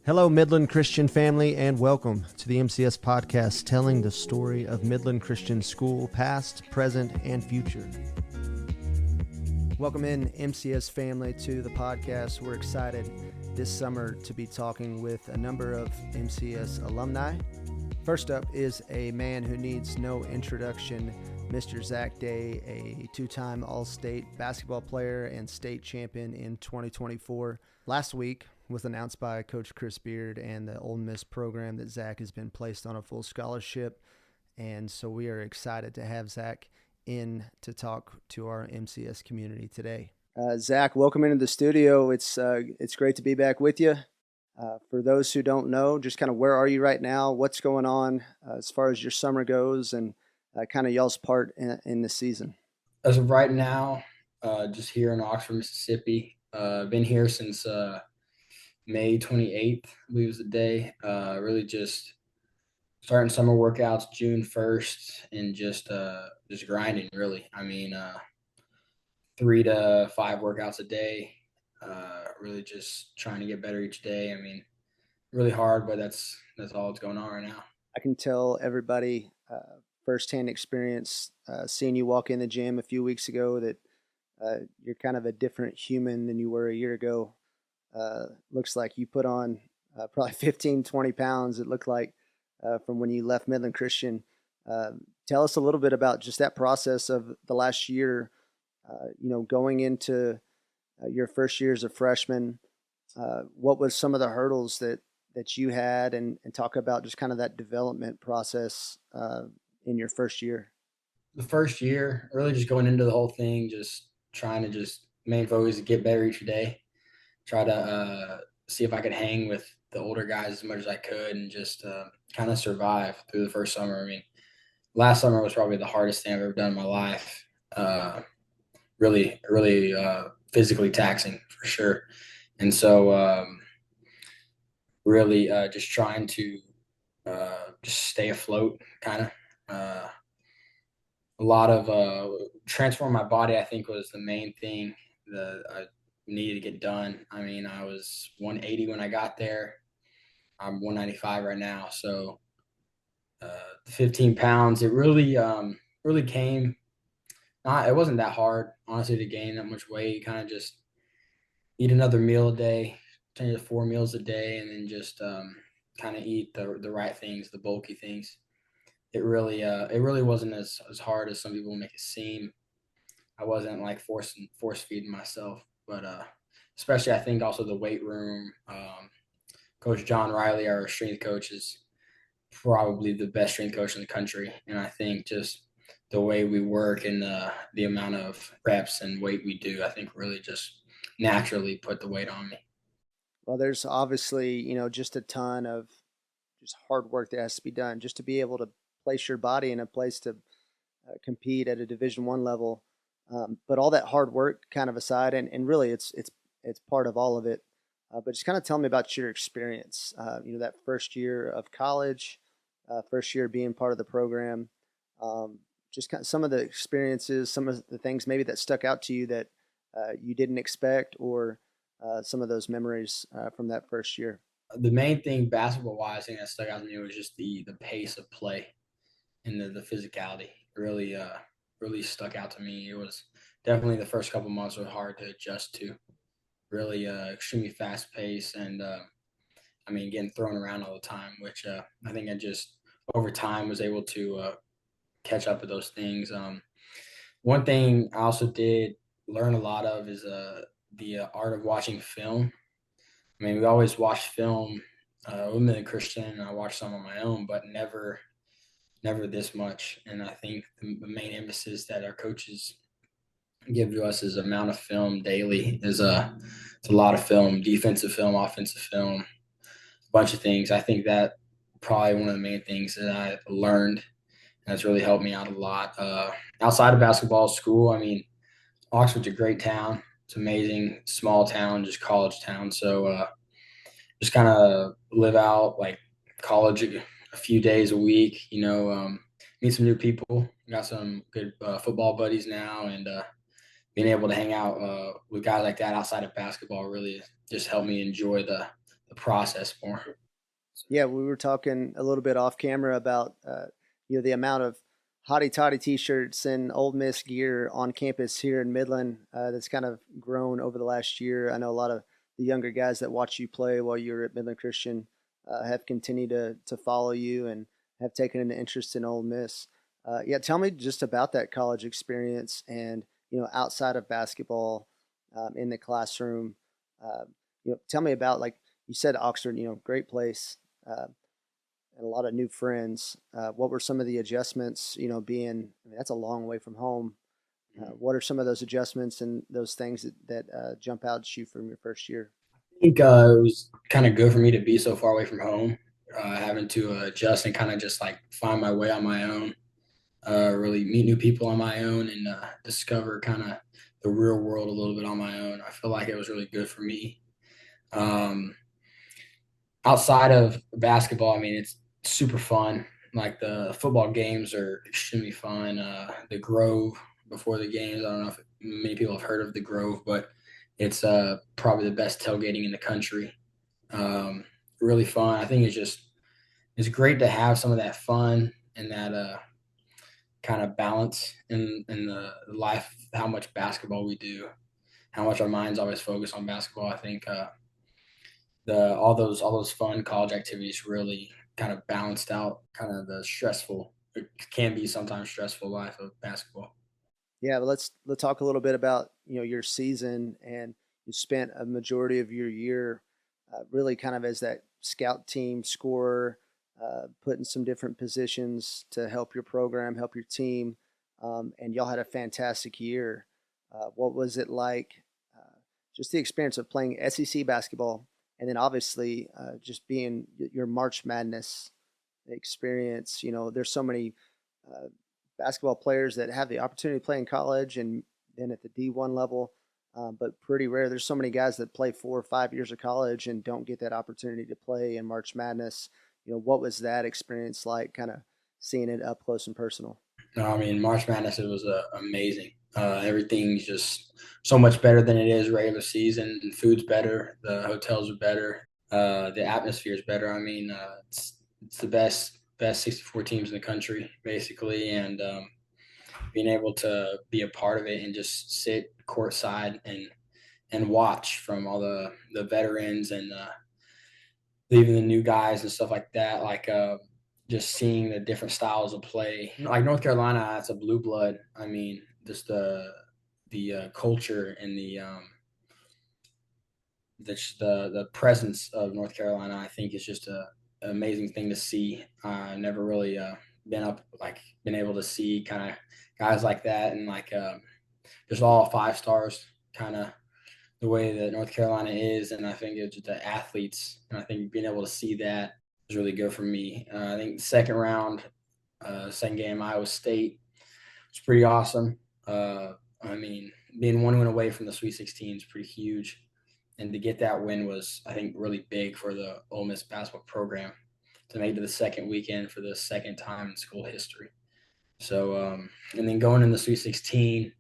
Hello, Midland Christian family, and welcome to the MCS Podcast, telling the story of Midland Christian School, past, present, and future. Welcome in, MCS family, to the podcast. We're excited this summer to be talking with a number of MCS alumni. First up is a man who needs no introduction, Mr. Zach Day, a two-time All-State basketball player and state champion in 2024. Last week was announced by Coach Chris Beard and the Ole Miss program that Zach has been placed on a full scholarship, and so we are excited to have Zach in to talk to our MCS community today. Zach, welcome into the studio. It's great to be back with you. For those who don't know, just kind of where are you right now? What's going on as far as your summer goes, and kind of y'all's part in the season? As of right now, just here in Oxford, Mississippi. Been here since May 28th, I believe was the day. Really just starting summer workouts June 1st and just grinding, really. I mean, 3 to 5 workouts a day. Really just trying to get better each day. I mean, really hard, but that's all that's going on right now. I can tell everybody firsthand experience seeing you walk in the gym a few weeks ago that you're kind of a different human than you were a year ago. Looks like you put on probably 15, 20 pounds, it looked like, from when you left Midland Christian. Tell us a little bit about just that process of the last year, going into your first year as a freshman. What was some of the hurdles that you had, and talk about just kind of that development process in your first year? The first year, really just going into the whole thing, just trying to main focus to get better each day. Try to see if I could hang with the older guys as much as I could and just kind of survive through the first summer. I mean, last summer was probably the hardest thing I've ever done in my life. Really physically taxing for sure. And so really just trying to just stay afloat, kind of. A lot of transform my body, I think, was the main thing that I needed to get done. I mean, I was 180 when I got there. I'm 195 right now. So 15 pounds, it really came. It wasn't that hard, honestly, to gain that much weight. Kind of just eat another meal a day, turn to 4 meals a day, and then just kind of eat the right things, the bulky things. It really wasn't as hard as some people make it seem. I wasn't like force feeding myself, but especially I think also the weight room. Coach John Riley, our strength coach, is probably the best strength coach in the country, and I think just the way we work and the amount of reps and weight we do, I think really just naturally put the weight on me. Well, there's obviously, just a ton of just hard work that has to be done just to be able to place your body in a place to compete at a Division I level. But all that hard work kind of aside, and really it's part of all of it. But just kind of tell me about your experience, that first year of college, first year being part of the program, just kind of some of the experiences, some of the things maybe that stuck out to you that you didn't expect, or some of those memories from that first year. The main thing basketball-wise, I think that stuck out to me was just the pace of play and the physicality. Really stuck out to me. It was definitely the first couple months were hard to adjust to. Really extremely fast pace, and I mean, getting thrown around all the time, which I think I just over time was able to catch up with those things. One thing I also did learn a lot of is the art of watching film. I mean, we always watched film with Midland Christian, and I watched some on my own, but never this much. And I think the main emphasis that our coaches give to us is amount of film daily. It's a lot of film, defensive film, offensive film, a bunch of things. I think that probably one of the main things that I learned, and that's really helped me out a lot. Outside of basketball, school, I mean, Oxford's a great town. It's amazing, small town, just college town. So just kind of live out like college a few days a week, meet some new people. Got some good football buddies now, and being able to hang out with guys like that outside of basketball really just helped me enjoy the process more. Yeah, we were talking a little bit off camera about the amount of hottie toddy T-shirts and Old Miss gear on campus here in Midland that's kind of grown over the last year. I know a lot of the younger guys that watch you play while you're at Midland Christian have continued to follow you and have taken an interest in Old Miss. Yeah, tell me just about that college experience and outside of basketball in the classroom. Uh, tell me about, like you said, Oxford. Great place. And a lot of new friends. What were some of the adjustments? I mean, that's a long way from home. What are some of those adjustments and those things that jump out at you from your first year? I think it was kind of good for me to be so far away from home, having to adjust and kind of just like find my way on my own, really meet new people on my own, and discover kind of the real world a little bit on my own. I feel like it was really good for me. Um, Outside of basketball, I mean, it's super fun. Like the football games are extremely fun. The Grove before the games, I don't know if many people have heard of the Grove, but it's probably the best tailgating in the country. Um, Really fun. I think it's great to have some of that fun and that kind of balance in the life. How much basketball we do, how much our minds always focus on basketball. I think the all those fun college activities really kind of balanced out kind of the stressful, it can be sometimes stressful life of basketball. Yeah, but let's talk a little bit about your season, and you spent a majority of your year really kind of as that scout team scorer, put in some different positions to help your program, help your team, and y'all had a fantastic year. What was it like? Just the experience of playing SEC basketball, and then obviously just being your March Madness experience. There's so many uh, basketball players that have the opportunity to play in college and then at the D1 level, but pretty rare. There's so many guys that play 4 or 5 years of college and don't get that opportunity to play in March Madness. What was that experience like, kind of seeing it up close and personal? No, I mean, March Madness, it was amazing. Everything's just so much better than it is regular season. And food's better, the hotels are better, the atmosphere is better. I mean, it's the best 64 teams in the country basically, and being able to be a part of it and just sit courtside and watch from all the veterans and even the new guys and stuff like that. Like just seeing the different styles of play. Like North Carolina, it's a blue blood. I mean, just the culture and the presence of North Carolina, I think, is just an amazing thing to see. I never really been able to see kind of guys like that, and like just all 5 stars, kind of the way that North Carolina is, and I think it's just the athletes, and I think being able to see that is really good for me. I think the second round, second game, Iowa State, was pretty awesome. I mean, being one win away from the Sweet 16 is pretty huge, and to get that win was, I think, really big for the Ole Miss basketball program to make it to the second weekend for the second time in school history. So, and then going in the Sweet 16,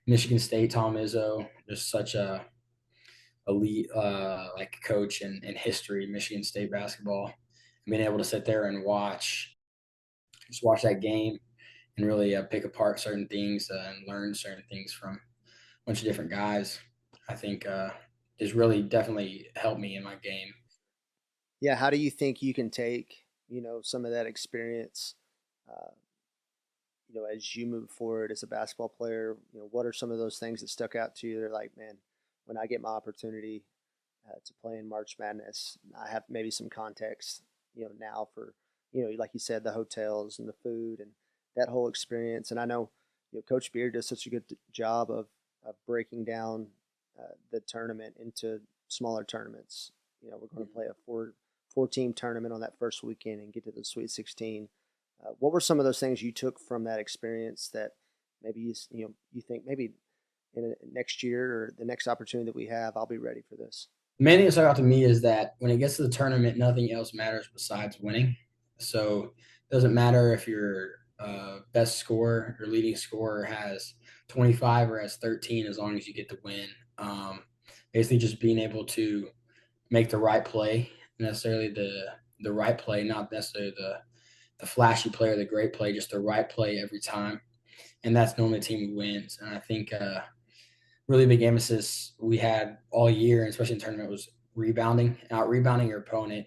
Michigan State, Tom Izzo, just such a elite like coach in history, Michigan State basketball. And being able to sit there and just watch that game and really pick apart certain things and learn certain things from a bunch of different guys, I think has really definitely helped me in my game. Yeah, how do you think you can take some of that experience uh, as you move forward as a basketball player? What are some of those things that stuck out to you? They're like, man, when I get my opportunity to play in March Madness, I have maybe some context, now for, like you said, the hotels and the food and that whole experience. And I know, Coach Beard does such a good job of breaking down the tournament into smaller tournaments. We're going to play a four team tournament on that first weekend and get to the Sweet 16. What were some of those things you took from that experience that maybe you think maybe next year or the next opportunity that we have, I'll be ready for this? The main thing that stuck out to me is that when it gets to the tournament, nothing else matters besides winning. So it doesn't matter if your best scorer, your leading scorer has 25 or has 13, as long as you get the win. Basically, just being able to make the right play necessarily the right play, not necessarily the flashy play or the great play, just the right play every time. And that's normally the team who wins. And I think really big emphasis we had all year, and especially in the tournament, was rebounding, out rebounding your opponent.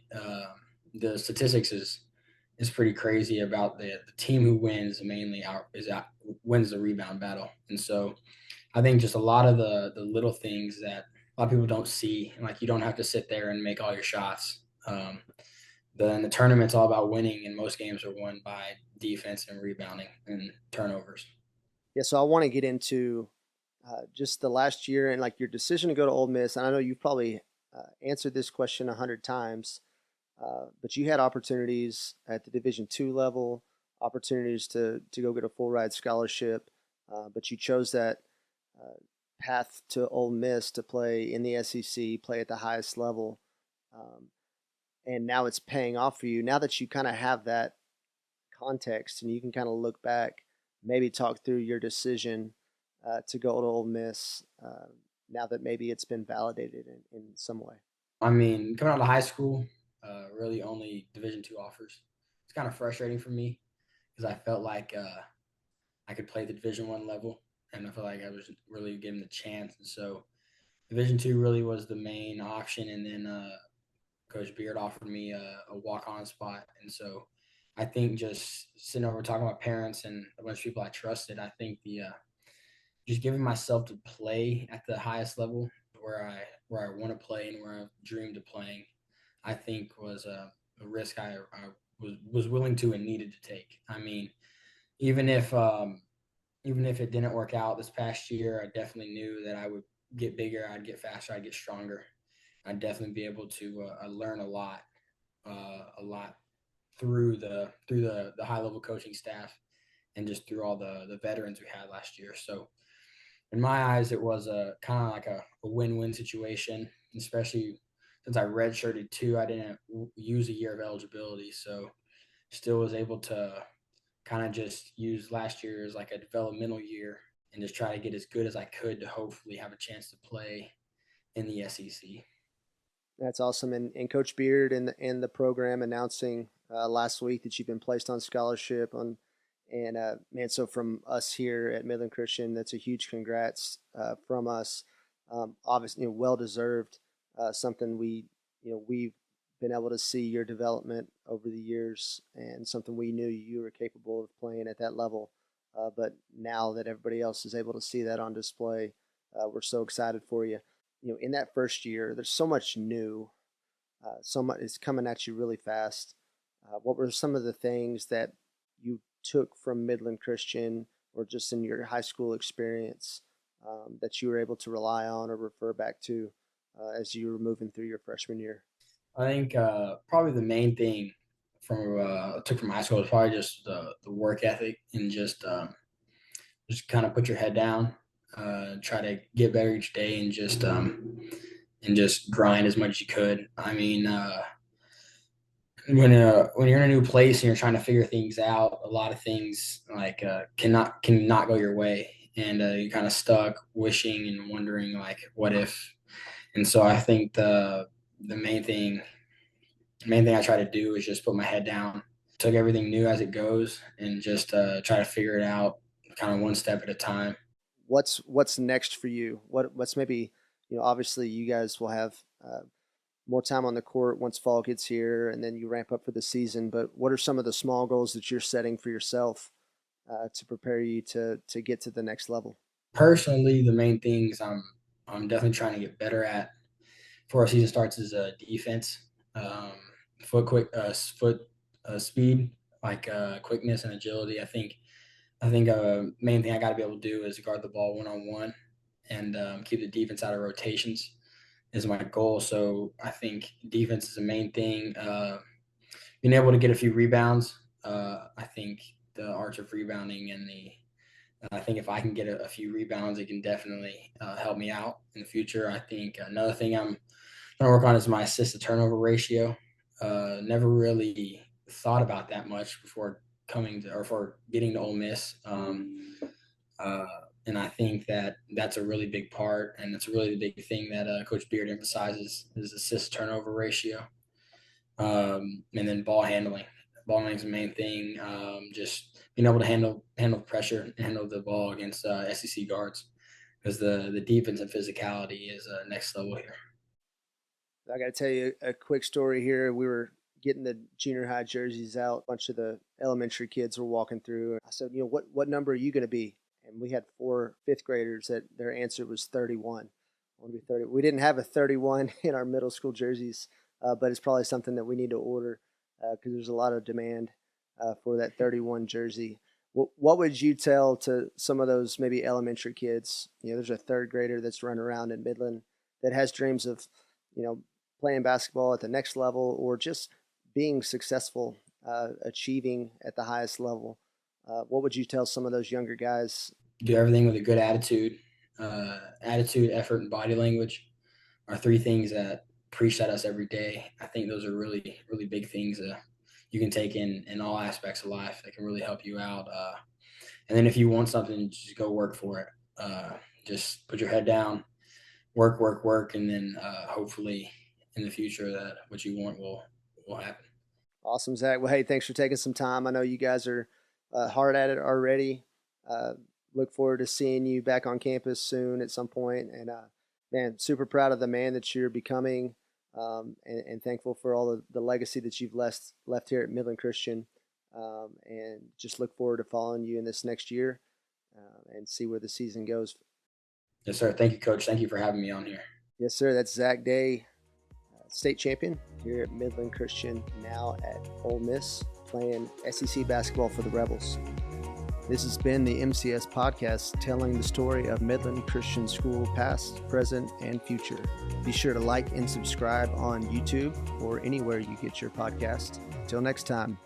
The statistics is pretty crazy about the team who wins mainly wins the rebound battle. And so I think just a lot of the little things that a lot of people don't see, like you don't have to sit there and make all your shots. The tournament's all about winning, and most games are won by defense and rebounding and turnovers. Yeah, so I want to get into just the last year and like your decision to go to Ole Miss. And I know you've probably answered this question 100 times, but you had opportunities at the Division II level, opportunities to go get a full ride scholarship, but you chose that uh, path to Ole Miss to play in the SEC, play at the highest level, um, and now it's paying off for you. Now that you kind of have that context and you can kind of look back, maybe talk through your decision to go to Ole Miss. Now that maybe it's been validated in some way. I mean, coming out of high school, really only Division II offers. It's kind of frustrating for me because I felt like I could play the Division I level, and I felt like I was really given the chance. And so Division II really was the main option, and then Coach Beard offered me a walk-on spot. And so I think just sitting over talking with my parents and a bunch of people I trusted, I think the just giving myself to play at the highest level where I want to play and where I've dreamed of playing, I think was a risk I was willing to and needed to take. I mean, even if even if it didn't work out this past year, I definitely knew that I would get bigger, I'd get faster, I'd get stronger. I'd definitely be able to learn a lot through the high level coaching staff and just through all the veterans we had last year. So in my eyes, it was a kind of like a win-win situation, especially since I redshirted too. I didn't use a year of eligibility, so still was able to kind of just use last year as like a developmental year and just try to get as good as I could to hopefully have a chance to play in the SEC. That's awesome. And Coach Beard and the program announcing last week that you've been placed on scholarship on, and man, so from us here at Midland Christian, that's a huge congrats from us. Obviously, well deserved. Something we've been able to see your development over the years, and something we knew you were capable of playing at that level. But now that everybody else is able to see that on display, we're so excited for you. In that first year, there's so much new, so much is coming at you really fast. What were some of the things that you took from Midland Christian or just in your high school experience that you were able to rely on or refer back to as you were moving through your freshman year? I think probably the main thing from took from high school was probably just the work ethic and just kind of put your head down, try to get better each day, and just grind as much as you could. I mean, when you're in a new place and you're trying to figure things out, a lot of things like cannot go your way, and you're kind of stuck wishing and wondering like what if. And so I think the main thing I try to do is just put my head down, took everything new as it goes, and just try to figure it out kind of one step at a time. What's next for you? What's maybe obviously you guys will have more time on the court once fall gets here, and then you ramp up for the season. But what are some of the small goals that you're setting for yourself to prepare you to get to the next level? Personally, the main things I'm definitely trying to get better at before our season starts is defense, um, foot speed, like quickness and agility. I think main thing I got to be able to do is guard the ball one on one and keep the defense out of rotations is my goal. So I think defense is the main thing. Being able to get a few rebounds, I think the arts of rebounding and the I think if I can get a few rebounds, it can definitely help me out in the future. I think another thing I'm trying to work on is my assist to turnover ratio. Never really thought about that much before coming to or for getting to Ole Miss. Uh, and I think that that's a really big part, and it's a really big thing that Coach Beard emphasizes is assist turnover ratio. And then ball handling. Ball handling is the main thing. Just being able to handle pressure, handle the ball against SEC guards, because the defense and physicality is next level here. I got to tell you a quick story here. We were getting the junior high jerseys out. A bunch of the elementary kids were walking through. I said, what number are you going to be? And we had 4 fifth graders that their answer was 31. I want to be 30. We didn't have a 31 in our middle school jerseys, but it's probably something that we need to order because there's a lot of demand for that 31 jersey. What would you tell to some of those maybe elementary kids? There's a 3rd grader that's running around in Midland that has dreams of, playing basketball at the next level or just being successful, achieving at the highest level. What would you tell some of those younger guys? Do everything with a good attitude. Attitude, effort, and body language are 3 things that preach at us every day. I think those are really, really big things you can take in all aspects of life that can really help you out. And then if you want something, just go work for it. Just put your head down, work, and then hopefully in the future that what you want will happen. Awesome, Zach. Well, hey, thanks for taking some time. I know you guys are hard at it already. Look forward to seeing you back on campus soon at some point. And man, super proud of the man that you're becoming, and thankful for all the legacy that you've left here at Midland Christian. And just look forward to following you in this next year and see where the season goes. Yes, sir. Thank you, Coach. Thank you for having me on here. Yes, sir. That's Zach Day, state champion here at Midland Christian, now at Ole Miss, playing SEC basketball for the Rebels. This has been the MCS Podcast, telling the story of Midland Christian School past, present, and future. Be sure to like and subscribe on YouTube or anywhere you get your podcast. Till next time.